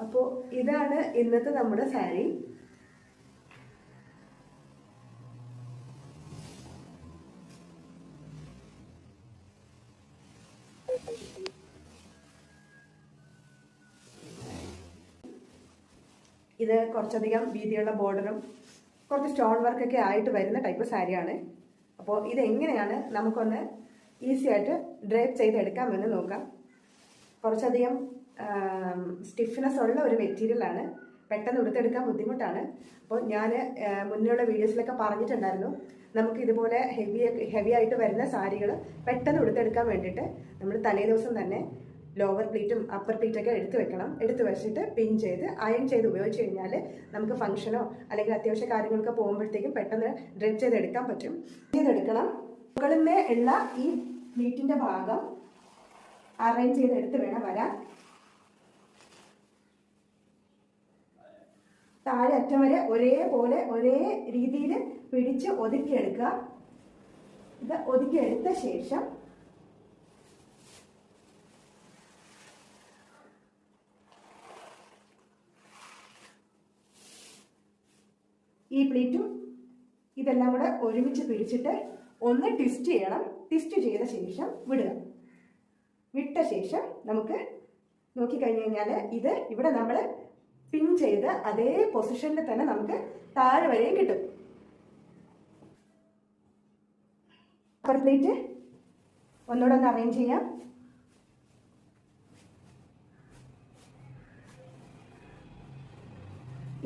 അപ്പോൾ ഇതാണ് ഇന്നത്തെ നമ്മുടെ സാരി. ഇത് കുറച്ചധികം വീതിയുള്ള ബോർഡറും കുറച്ച് സ്റ്റോൺ വർക്കൊക്കെ ആയിട്ട് വരുന്ന ടൈപ്പ് സാരിയാണ്. അപ്പോൾ ഇതെങ്ങനെയാണ് നമുക്കൊന്ന് ഈസി ആയിട്ട് ഡ്രേപ്പ് ചെയ്തെടുക്കാമെന്ന് നോക്കാം. കുറച്ചധികം സ്റ്റിഫ്നെസ് ഉള്ള ഒരു മെറ്റീരിയലാണ്, പെട്ടെന്ന് ഉടുത്തെടുക്കാൻ ബുദ്ധിമുട്ടാണ്. അപ്പോൾ ഞാൻ മുന്നേയുള്ള വീഡിയോസിലൊക്കെ പറഞ്ഞിട്ടുണ്ടായിരുന്നു, നമുക്ക് ഇതുപോലെ ഹെവി ആയിട്ട് വരുന്ന സാരികൾ പെട്ടെന്ന് ഉടുത്തെടുക്കാൻ വേണ്ടിയിട്ട് നമ്മൾ തലേ ദിവസം തന്നെ ലോവർ പ്ലീറ്റും അപ്പർ പ്ലീറ്റൊക്കെ എടുത്ത് വെക്കണം. എടുത്ത് വെച്ചിട്ട് പിൻ ചെയ്ത് അയൺ ചെയ്ത് ഉപയോഗിച്ച് കഴിഞ്ഞാൽ നമുക്ക് ഫംഗ്ഷനോ അല്ലെങ്കിൽ അത്യാവശ്യ കാര്യങ്ങളൊക്കെ പോകുമ്പോഴത്തേക്കും പെട്ടെന്ന് ഡ്രേപ്പ് ചെയ്തെടുക്കാൻ പറ്റും. ചെയ്തെടുക്കണം. മുകളിൽ ഉള്ള ഈ പ്ലീറ്റിൻ്റെ ഭാഗം അറേഞ്ച് ചെയ്തെടുത്ത് വേണം വരാൻ. താഴെ അറ്റം വരെ ഒരേപോലെ ഒരേ രീതിയിൽ പിടിച്ച് ഒതുക്കിയെടുക്കുക. ഇത് ഒതുക്കിയെടുത്ത ശേഷം ഈ പ്ലീറ്റും ഇതെല്ലാം കൂടെ ഒരുമിച്ച് പിടിച്ചിട്ട് ഒന്ന് ട്വിസ്റ്റ് ചെയ്യണം. ട്വിസ്റ്റ് ചെയ്ത ശേഷം വിടുക. വിട്ട ശേഷം നമുക്ക് നോക്കിക്കഴിഞ്ഞ് കഴിഞ്ഞാൽ ഇത് ഇവിടെ നമ്മൾ പിൻ ചെയ്ത് അതേ പൊസിഷനിൽ തന്നെ നമുക്ക് താഴെ വരെയും കിട്ടും. അപ്പർ പ്ലേറ്റ് ഒന്നുകൂടെ ഒന്ന് അറേഞ്ച് ചെയ്യാം.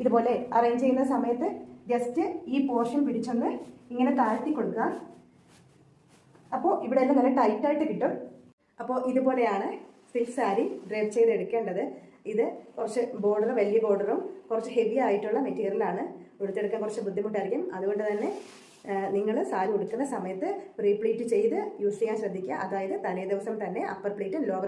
ഇതുപോലെ അറേഞ്ച് ചെയ്യുന്ന സമയത്ത് ജസ്റ്റ് ഈ പോർഷൻ പിടിച്ചൊന്ന് ഇങ്ങനെ താഴ്ത്തി കൊടുക്കുക. അപ്പോൾ ഇവിടെ എല്ലാം നല്ല ടൈറ്റായിട്ട് കിട്ടും. അപ്പോൾ ഇതുപോലെയാണ് സിൽക്ക് സാരി ഡ്രേപ്പ് ചെയ്തെടുക്കേണ്ടത്. ഇത് കുറച്ച് ബോർഡർ, വലിയ ബോർഡറും കുറച്ച് ഹെവി ആയിട്ടുള്ള മെറ്റീരിയലാണ്. ഉടുത്തെടുക്കാൻ കുറച്ച് ബുദ്ധിമുട്ടായിരിക്കും. അതുകൊണ്ട് തന്നെ നിങ്ങൾ സാരി ഉടുക്കുന്ന സമയത്ത് പ്രീ പ്ലീറ്റ് ചെയ്ത് യൂസ് ചെയ്യാൻ ശ്രദ്ധിക്കുക. അതായത് തലേ ദിവസം തന്നെ അപ്പർ പ്ലീറ്റും ലോവർ